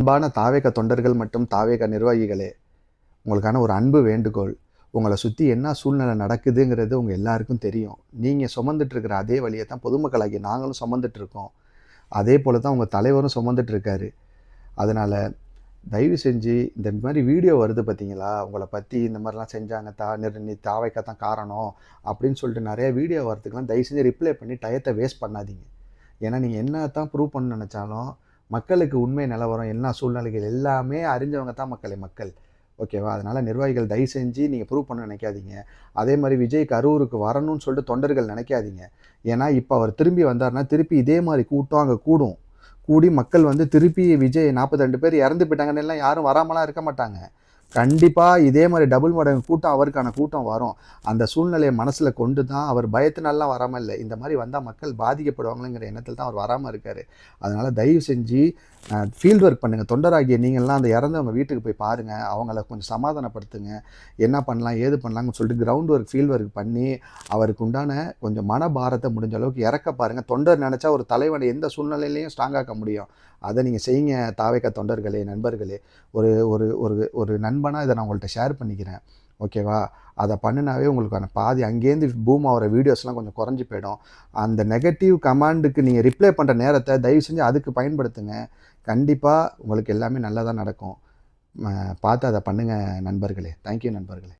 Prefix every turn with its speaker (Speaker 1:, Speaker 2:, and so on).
Speaker 1: அன்பான தாவேக தொண்டர்கள் மற்றும் தாவேக நிர்வாகிகளே, உங்களுக்கான ஒரு அன்பு வேண்டுகோள். உங்கள சுத்தி என்ன சூழ்நிலை நடக்குதுங்கிறது உங்க எல்லாருக்கும் தெரியும். நீங்க சுமந்துட்டு இருக்கிற அதே வலிய தான் பொதுமக்களாகிய நாங்களும் சுமந்துட்டு இருக்கோம். அதே போல தான் உங்க தலைவரும் சுமந்துட்டு இருக்காரு. அதனால தயவு செஞ்சு இந்த மாரி வீடியோ வருது பார்த்தீங்களா? உங்கள பத்தி இந்த மாரிலாம் செஞ்சாங்க நீ தாவேக்கா தான் காரணம் அப்படின்னு சொல்லிட்டு நெறைய வீடியோ வரதுக்கெல்லாம் தயவு செஞ்சு ரிப்ளை பண்ணி டயத்த வேஸ்ட் பண்ணாதீங்க. ஏன்னா நீங்க என்ன தான் ப்ரூவ் பண்ணணும்னு நெனச்சாலும், மக்களுக்கு உண்மை நிலவரம், என்ன சூழ்நிலைகள் எல்லாமே அறிஞ்சவங்க தான் மக்கள். ஓகேவா? அதனால நிர்வாகிகள் தயவு செஞ்சு நீங்க ப்ரூவ் பண்ணணும்னு நெனைக்காதீங்க. அதே மாரி விஜய் கரூருக்கு வரணும்னு சொல்லிட்டு தொண்டர்கள் நெனைக்காதீங்க. ஏன்னா, இப்ப அவர் திரும்பி வந்தாருன்னா, திருப்பி இதே மாரி கூட்டம் அங்க கூடும். கூடி மக்கள் வந்து திருப்பி விஜய் 42 பேர் இறந்து போயிட்டாங்கன்னு எல்லாம் யாரும் வராமலாம் இருக்க மாட்டாங்க. கண்டிப்பா இதே மாரி டபுள் மடங்கு கூட்டம் அவருக்கான கூட்டம் வரும். அந்த சூழ்நிலைய மனசுல கொண்டு தான் அவர் பயத்தினாலலாம் வராம இல்ல. இந்த மாரி வந்தா மக்கள் பாதிக்கப்படுவாங்களேங்கிற எண்ணத்தில தான் அவர் வராம இருக்காரு. அதனால தயவு செஞ்சு ஃபீல்ட் ஒர்க் பண்ணுங்க. தொண்டராகிய நீங்கள்லாம் அந்த இறந்தவங்க வீட்டுக்கு போய் பாருங்க. அவங்கள கொஞ்சம் சமாதானப்படுத்துங்க. என்ன பண்ணலாம், ஏது பண்ணலாம்னு சொல்லிட்டு கிரவுண்ட் ஒர்க், ஃபீல்ட் ஒர்க் பண்ணி அவருக்கு உண்டான கொஞ்சம் மனபாரத்த முடிஞ்ச அளவுக்கு இறக்க பாருங்க. தொண்டர் நெனச்சா ஒரு தலைவன எந்த சூழ்நிலையிலயும் ஸ்ட்ராங்காக்க முடியும். அத நீங்க செய்யுங்க தாவேக்கா தொண்டர்களே, நண்பர்களே. ஒரு ஒரு ஒரு ஒரு நண்பனா இத நான் உங்கள்ட்ட ஷேர் பண்ணிக்கிறேன். ஓகேவா? அத பண்ணுனாவே உங்களுக்கான பாதி அங்கேருந்து பூம் ஆவுற வீடியோஸ்லாம் கொஞ்சம் குறைஞ்சு போயிடும். அந்த நெகட்டிவ் கமெண்டுக்கு நீங்க ரிப்ளை பண்ற நேரத்த தயவு செஞ்சு அதுக்கு பயன்படுத்துங்க. கண்டிப்பா உங்களுக்கு எல்லாமே நல்லதா நடக்கும். பார்த்து அத பண்ணுங்க நண்பர்களே. தேங்க் யூ நண்பர்களே.